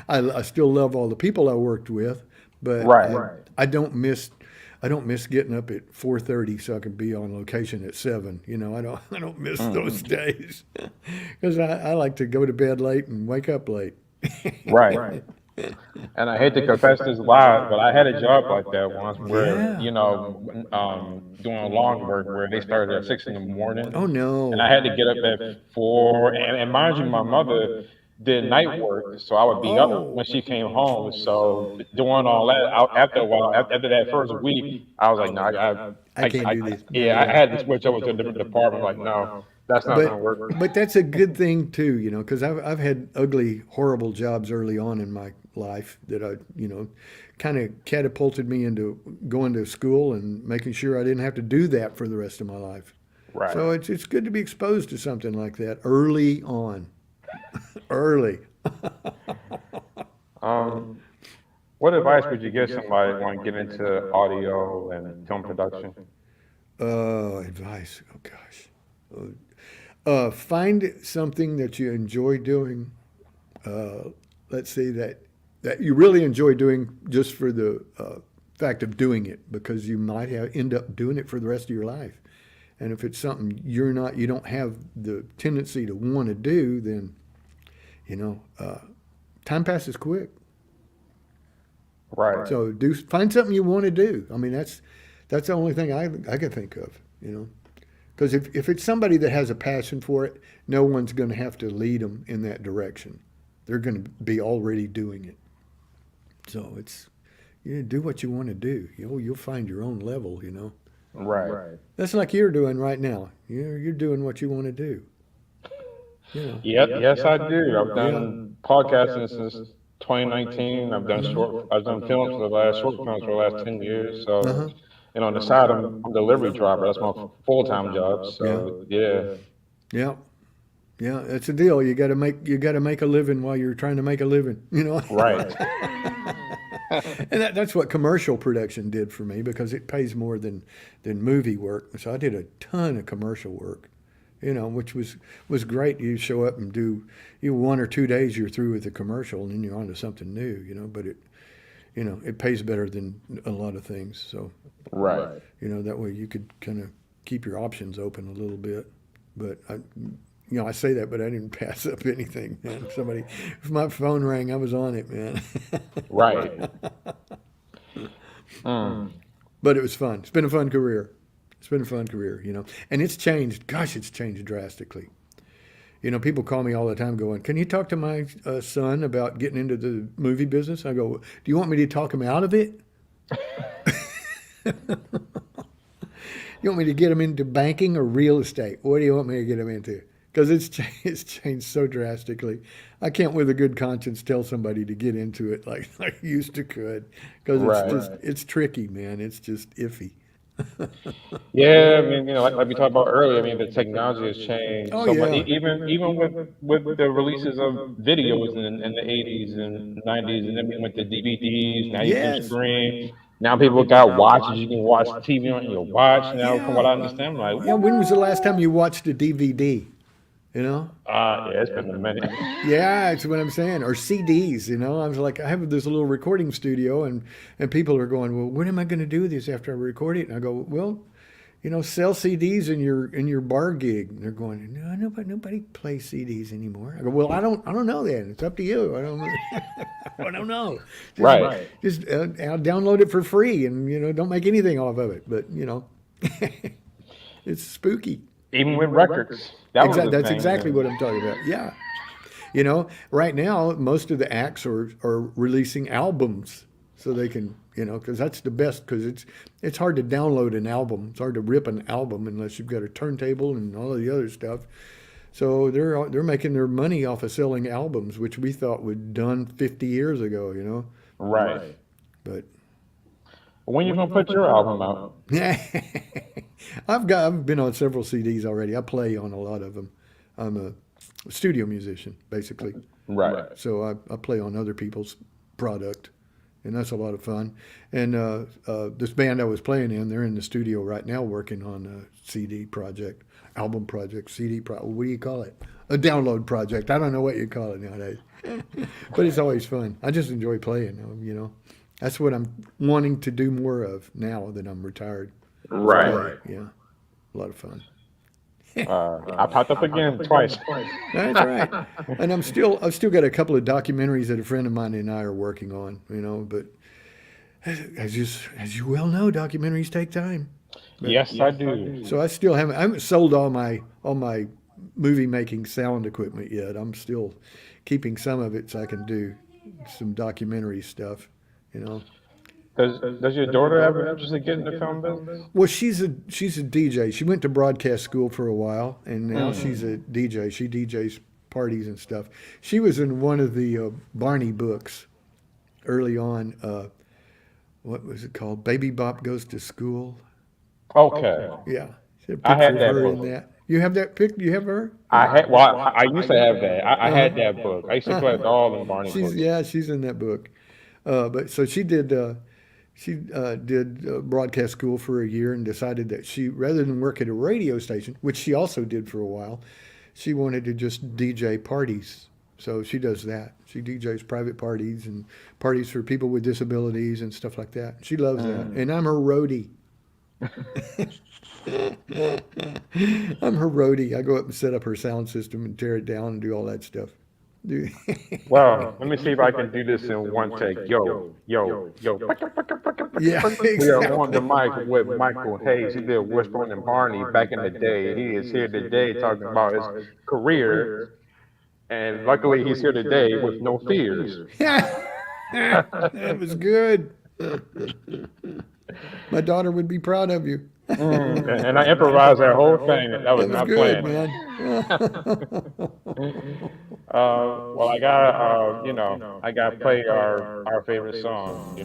I still love all the people I worked with, but Right. I don't miss getting up at 4:30 so I can be on location at 7. I don't miss those days because I like to go to bed late and wake up late. Right. And I hate to confess this live, but I had a job like that once where, Yeah. doing lawn work where they started at 6 in the morning, Oh and no. I had to get up at 4. And mind you, my mother did night work, so I would be up Oh. when she came home. So doing all that, after a while, after that first week, I was like, no, I can't do this. yeah, I Yeah. had to switch over to a different department. Like, no, that's not gonna work. But that's a good thing too, because I've had ugly, horrible jobs early on in my life that kind of catapulted me into going to school and making sure I didn't have to do that for the rest of my life. Right. So it's good to be exposed to something like that early on. Early. Um, what advice would you give somebody who want to get into audio and film production? Advice. Oh gosh. Find something that you enjoy doing. Let's say that you really enjoy doing just for the fact of doing it, because you might end up doing it for the rest of your life. And if it's something you don't have the tendency to want to do, then time passes quick. Right. So find something you want to do. I mean, that's the only thing I can think of. Because if it's somebody that has a passion for it, no one's going to have to lead them in that direction. They're going to be already doing it. So it's do what you want to do. You'll find your own level. Right. That's like you're doing right now. You're doing what you want to do. Yep. Yes, I do. I've done podcasting since 2019. I've done films for the last short films for the last 10 years. So, Uh-huh. and on the side, I'm a delivery driver. That's my full-time job. So, yeah. Yeah. Yeah, that's the deal. You got to make a living while you're trying to make a living. Right. And that's what commercial production did for me, because it pays more than movie work. So I did a ton of commercial work, which was great. You show up and do 1 or 2 days, you're through with the commercial, and then you're on to something new. But it pays better than a lot of things. So Right. that way you could kind of keep your options open a little bit. But I say that, but I didn't pass up anything, man. If my phone rang, I was on it, man. Right. Mm. But it was fun. It's been a fun career. And it's changed. Gosh, it's changed drastically. People call me all the time going, can you talk to my son about getting into the movie business? I go, do you want me to talk him out of it? You want me to get him into banking or real estate? What do you want me to get him into? Because it's changed so drastically. I can't with a good conscience tell somebody to get into it like I used to could, because it's tricky, man. It's just iffy. Yeah, I mean, like we talked about earlier, I mean, the technology has changed Oh so much. yeah. Even with the releases of videos in the 80s and 90s, and then we went to DVDs. Now you can Yes. stream. Now people got watches. You can watch TV on your watch. Now, from what I Yeah. understand, I'm like, Yeah. When was the what? last time you watched a DVD? Yeah, it's been a minute. Yeah, that's what I'm saying. Or CDs, I was like, I have this little recording studio, and people are going, well, when am I going to do this after I record it? And I go, well, sell CDs in your bar gig. And they're going, no, nobody plays CDs anymore. I go, well, I don't know that. It's up to you. I don't I don't know. Right. Just I'll download it for free, and don't make anything off of it. But it's spooky. Even with records, that was the That's thing. exactly what I'm talking about. Yeah. Right now, most of the acts are releasing albums so they can, because that's the best, because it's hard to download an album. It's hard to rip an album unless you've got a turntable and all of the other stuff. So they're making their money off of selling albums, which we thought was done 50 years ago, Right. But When you gonna put your album out? I've been on several CDs already. I play on a lot of them. I'm a studio musician, basically. Right. So I play on other people's product, and that's a lot of fun. And this band I was playing in, they're in the studio right now working on a CD project, album project, CD project. What do you call it? A download project. I don't know what you call it nowadays, but it's always fun. I just enjoy playing. That's what I'm wanting to do more of now that I'm retired. Right. Play. Yeah, a lot of fun. I popped up again twice. That's right. And I've still got a couple of documentaries that a friend of mine and I are working on, but as you well know, documentaries take time. Yes, I do. So I haven't sold all my movie making sound equipment yet. I'm still keeping some of it so I can do some documentary stuff, you know. Does your daughter have an interest in getting the film business? Well, she's a DJ. She went to broadcast school for a while, and now she's a DJ. She DJs parties and stuff. She was in one of the Barney books early on. What was it called? Baby Bop Goes to School. Okay. Yeah, she had a I picture had of that her book. in that. You have that pic? You have her? I used to have that. I had that book. I used to collect all the Barney books. She's in that book. But so she did. She did broadcast school for a year and decided that rather than work at a radio station, which she also did for a while, she wanted to just DJ parties. So she does that. She DJs private parties and parties for people with disabilities and stuff like that. She loves that. And I'm her roadie. I'm her roadie. I go up and set up her sound system and tear it down and do all that stuff. Well, let me see if I can do this in one take. Yo, yo, yo. Yeah, We are on the exactly. mic with Michael Haines. He did Whispering and Barney back in the day. He is here today talking about his career, and luckily he's here today with no fears. That was good. My daughter would be proud of you. And I improvised that whole thing. That was That was not good, planned. man. Well, I gotta, I gotta play our favorite song.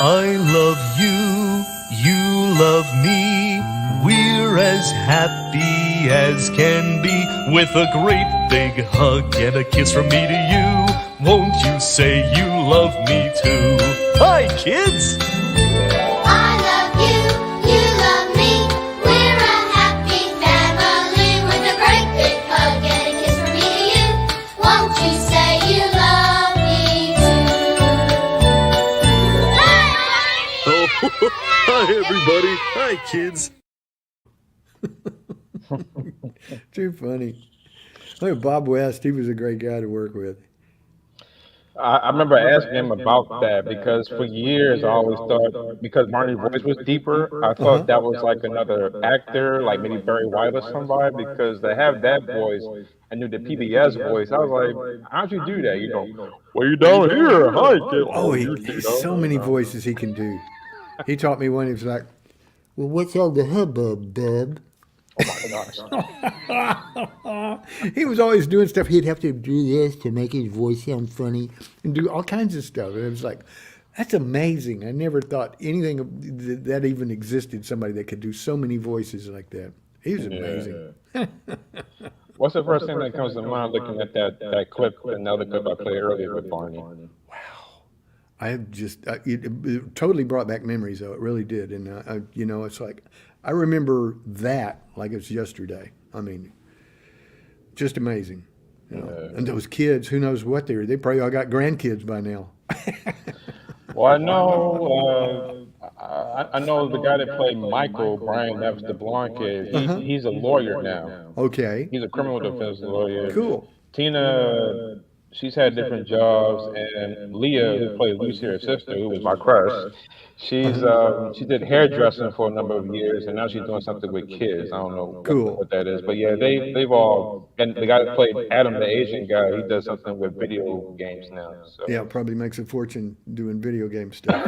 I love you, you love me. We're as happy as can be, with a great big hug and a kiss from me to you. Won't you say you love me too? Hi, kids! I love you, you love me. We're a happy family with a great big hug and a kiss from me to you. Won't you say you love me too? Oh, hi, everybody. Hi, kids. Too funny. Look at Bob West. He was a great guy to work with. I remember asking him about that because for years I always thought because Barney's voice was deeper, I thought that was like another actor, like maybe Barry White or somebody, because they have that voice. I knew the PBS voice. I was like, how'd you do that? Well, you down here. Hi, kid. Oh, so many voices he can do. He taught me one. He was like, "Well, what's all the hubbub, bub?" Oh my gosh. He was always doing stuff. He'd have to do this to make his voice sound funny and do all kinds of stuff. And it was like, that's amazing. I never thought anything that even existed. Somebody that could do so many voices like that. He was amazing. What's the first thing that comes to mind looking at that clip, another clip I played earlier with Barney? It totally brought back memories, though. It really did. And, it's like, I remember that like it's yesterday. I mean, just amazing. And those kids, who knows what they probably all got grandkids by now. Well, I know the guy that played Michael, Brian, that was the blonde kid. He's a lawyer now. Okay. He's a criminal defense lawyer. Cool. Tina, she's had different jobs, and Leah, who played Lucy, her sister, who was my crush, she did hairdressing for a number of years, and now she's doing something with kids. I don't know Cool. what that is, but yeah, they've all, and the guy that played Adam, the Asian guy, he does something with video games now. Yeah, probably makes a fortune doing video game stuff.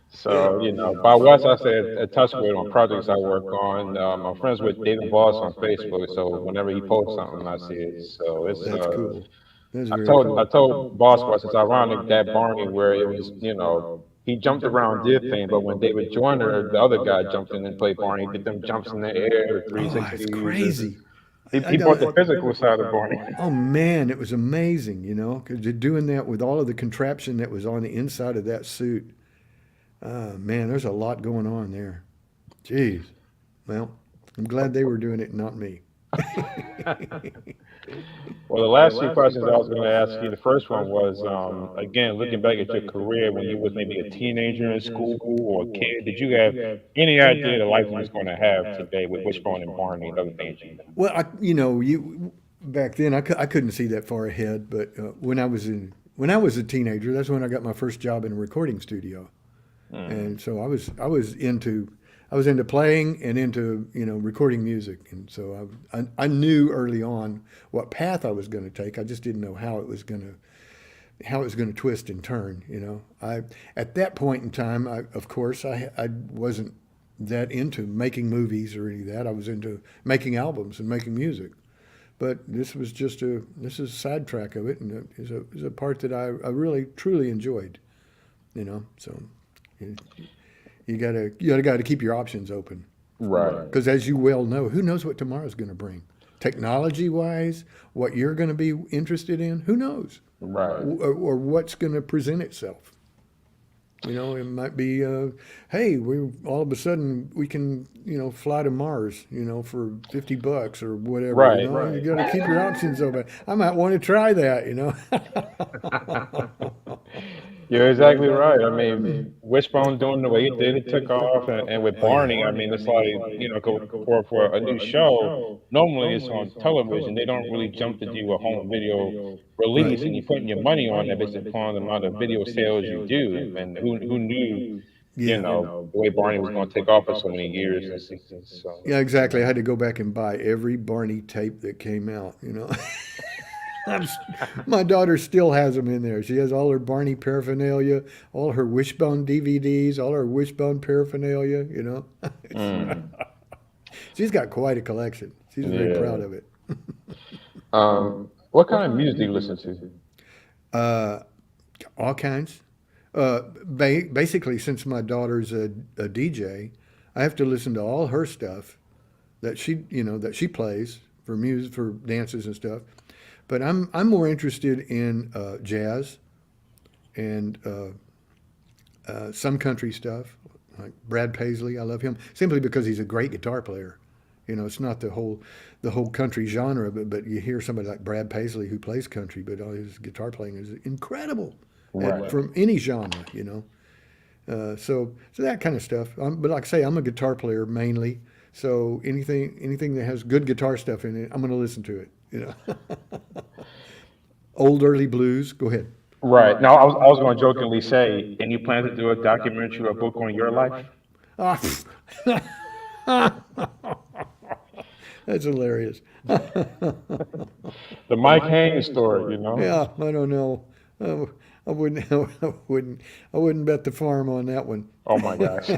So, by West, I said a touch with on projects I work on. I'm friends with David Voss on Facebook, so whenever he posts something, I see it. So That's cool. That's I very told I cool. told Boss West it's ironic that Barney where it was, he jumped around, did thing, but when David Joyner, the other guy, jumped in and played Barney, did them jumps in the air, the Oh, it's 360s. crazy. He brought the physical side of Barney. Oh man, it was amazing, because you're doing that with all of the contraption that was on the inside of that suit. Man, there's a lot going on there. Jeez. Well, I'm glad they were doing it, not me. Well, the last two questions I was going to ask you, the first one was, again, looking back at your career when you was maybe a teenager in school or a kid, did you have any idea the life you was going to have today with Wishbone and Barney and other things you know? Well, you back then I couldn't see that far ahead, but when I was a teenager, that's when I got my first job in a recording studio, and so I was into playing and into recording music, and so I knew early on what path I was going to take. I just didn't know how it was going to twist and turn. I at that point in time, of course I wasn't that into making movies or any of that. I was into making albums and making music. But this was just this is a sidetrack of it, and it is a part that I really truly enjoyed. So you gotta keep your options open, Right. because as you well know, who knows what tomorrow's going to bring, technology wise, what you're going to be interested in, who knows, Right. or what's going to present itself. It might be, hey, we all of a sudden we can, fly to Mars, for $50 or whatever. Right, You right. got to keep your options open. I might want to try that. You're exactly right. I mean, Wishbone doing the way he did, it took off, and with Oh yeah. Barney, I mean, it's like go for a new show. Normally, it's on television. They don't really jump to do a home video Right. release, and you're putting your money on that based upon the amount of video sales you do. And who knew, Yeah. the way Barney was going to take off for so many years and seasons. So Yeah, exactly. I had to go back and buy every Barney tape that came out. My daughter still has them in there. She has all her Barney paraphernalia, all her Wishbone DVDs, all her Wishbone paraphernalia. mm, She's got quite a collection. She's very proud yeah. of it. What kind of music do you listen to? Uh, all kinds. Basically, since my daughter's a DJ, I have to listen to all her stuff that she plays for music, for dances and stuff. But I'm more interested in jazz and some country stuff, like Brad Paisley. I love him simply because he's a great guitar player. It's not the whole country genre, but you hear somebody like Brad Paisley who plays country, but his guitar playing is incredible Right. from any genre. So that kind of stuff. But like I say, I'm a guitar player mainly. So anything that has good guitar stuff in it, I'm going to listen to it. Old early blues. Go ahead. Right. Now, I was going to jokingly say, and you plan to do a documentary or a book on your life? Ah, that's hilarious. The Mike Haines story. Yeah, I don't know. I wouldn't. I wouldn't bet the farm on that one. Oh my gosh.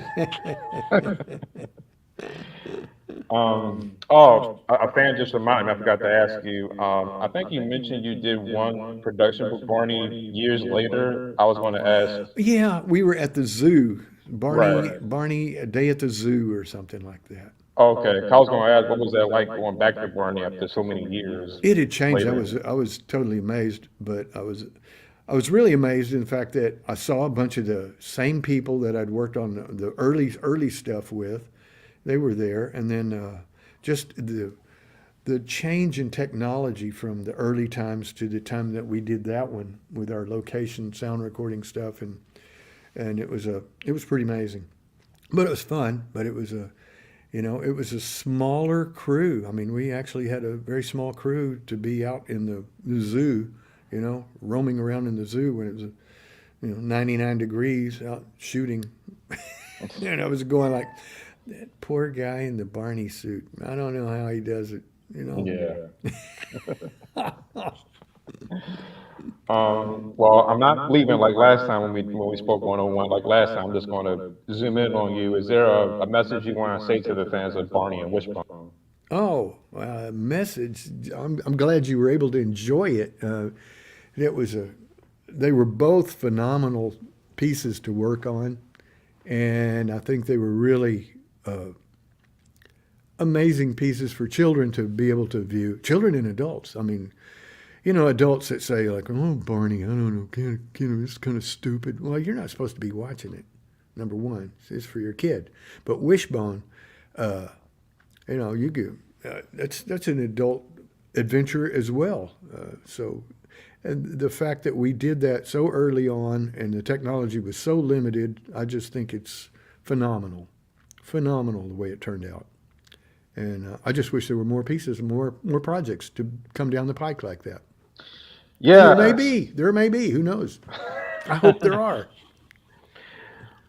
A fan just reminded me, I forgot to ask you. I think you mentioned you did one production for Barney years later. I was going to ask, Yeah, we were at the zoo. right. Barney, a day at the zoo or something like that. Okay. I was going to ask, what was that like going back to Barney after so many years It had changed. later? I was totally amazed, but I was really amazed in the fact that I saw a bunch of the same people that I'd worked on the early stuff with. They were there, and then just the change in technology from the early times to the time that we did that one with our location sound recording stuff, and it was pretty amazing. But it was fun. But it was It was a smaller crew. I mean, we actually had a very small crew to be out in the zoo, roaming around in the zoo when it was, 99 degrees out shooting. And I was going like, that poor guy in the Barney suit. I don't know how he does it. Yeah. Well, I'm not leaving like last time when we spoke one on one. Like last time, I'm just going to zoom in on you. Is there a message you want to say to the fans of Barney and Wishbone? Oh, message. I'm glad you were able to enjoy it. It was they were both phenomenal pieces to work on, and I think they were really amazing pieces for children to be able to view. Children and adults. I mean, adults that say like, "Oh, Barney, I don't know, it's kind of stupid." Well, you're not supposed to be watching it. Number one, it's for your kid. But Wishbone, you could. That's an adult adventure as well. And the fact that we did that so early on, and the technology was so limited, I just think it's phenomenal, phenomenal the way it turned out. And I just wish there were more pieces and more projects to come down the pike like that. Yeah. There may be. Who knows? I hope there are.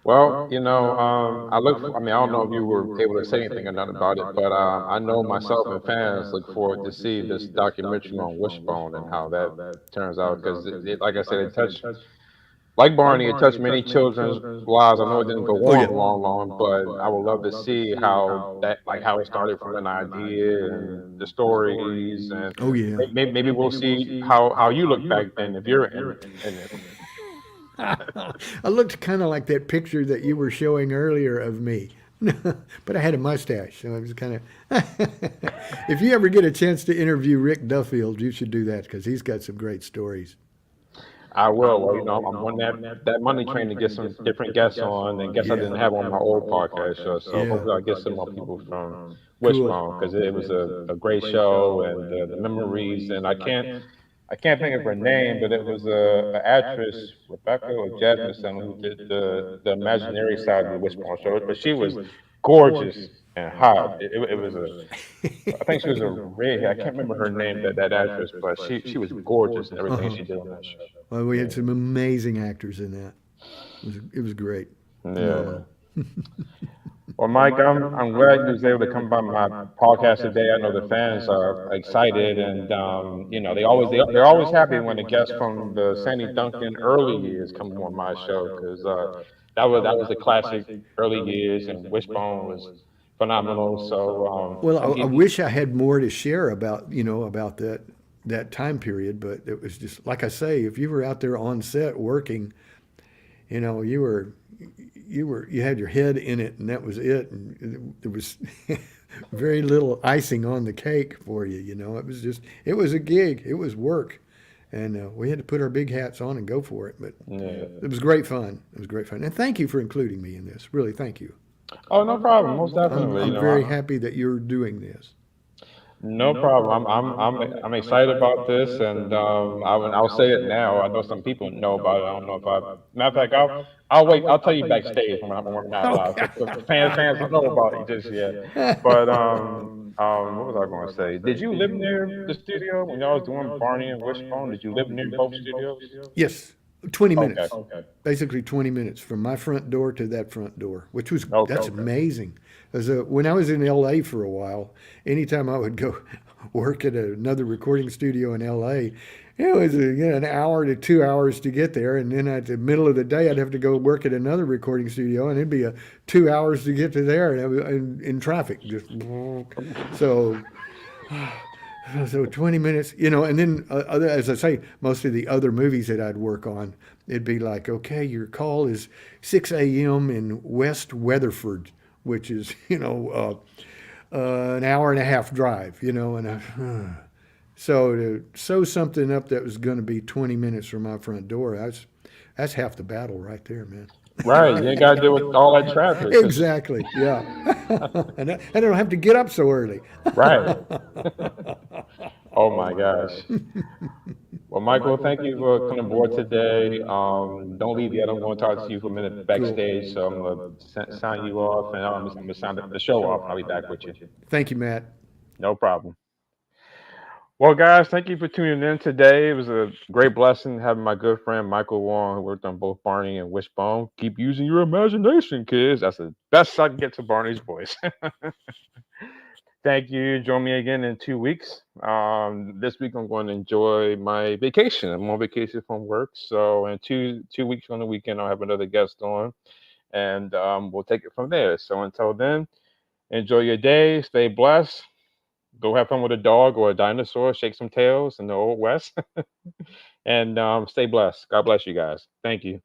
Well, I mean, I don't know if you were able to say anything or not about it, but I know myself and fans look forward to see this documentary on Wishbone and how that turns out. Because, like I said, it touched, like Barney, it touched many children's lives. I know it didn't go Oh, on yeah. long, but I would love to see how that, like, how it started from an idea and the stories, and Oh, yeah. maybe we'll see how you look back then if you're in it. I looked kind of like that picture that you were showing earlier of me, but I had a mustache, so I was kind of. If you ever get a chance to interview Rick Duffield, you should do that because he's got some great stories. I will. Well, I'm on that money train to get some different guests on, and guests I didn't have on my old podcast show. So Yeah. hopefully I get some more people from Cool. Wishbone because it was a great show and the memories. And I can't think of her name, but it was a actress, Rebecca or Jasmine, who did the imaginary side of the Wishbone show. But she was gorgeous and hot. It was I think she was a redhead. I can't remember her name, that actress, but she was gorgeous in everything she did on that show. Well, we had some amazing actors in that. It was great. Yeah. Well, Mike, I'm glad you was able to come by my podcast today. I know the fans are excited, and they're always happy when a guest from the Sandy Duncan early years come on my show because that was the classic early years, and Wishbone was phenomenal. So Well, I wish I had more to share about that time period, but it was just like I say, if you were out there on set working, you had your head in it, and that was it, and there was very little icing on the cake for you. It was a gig, it was work, and we had to put our big hats on and go for it. But it was great fun. It was great fun, and thank you for including me in this. Really, thank you. oh, no problem, most definitely. I'm very happy that you're doing this. No problem. I'm excited about this, and I'll say it now. I know some people know about it. I don't know if matter of fact, I'll wait. I'll tell you backstage when we're not live. The fans don't know about it just yet. But what was I going to say? Did you live near the studio when y'all was doing Barney and Wishbone? Did you live near both studios? Yes, 20 minutes. Okay. Basically 20 minutes from my front door to that front door, which was that's Okay. amazing. As when I was in LA for a while, anytime I would go work at another recording studio in LA, it was an hour to 2 hours to get there, and then at the middle of the day I'd have to go work at another recording studio, and it'd be 2 hours to get to there, and I was in traffic. Just so. So 20 minutes, and then as I say, most of the other movies that I'd work on, it'd be like, okay, your call is 6 a.m. in West Weatherford, which is, an hour and a half drive, and so to sew something up that was going to be 20 minutes from my front door, that's half the battle right there, man. Right. You ain't got to deal with all that traffic. Exactly, yeah. And I don't have to get up so early. Right. Oh my gosh. Well, Michael, thank you for coming aboard today. Don't leave yet. I'm going to talk to you for a minute Cool. backstage, so I'm going to sign you off, and I'm going to sign the show off, and I'll be back with you. Thank you, Matt. No problem. Well, guys, thank you for tuning in today. It was a great blessing having my good friend Michael Wong, who worked on both Barney and Wishbone. Keep using your imagination, kids. That's the best I can get to Barney's voice. Thank you. Join me again in 2 weeks. This week I'm going to enjoy my vacation. I'm on vacation from work, so in two weeks on the weekend I'll have another guest on, and we'll take it from there. So until then, enjoy your day. Stay blessed. Go have fun with a dog or a dinosaur. Shake some tails in the old west, and stay blessed. God bless you guys. Thank you.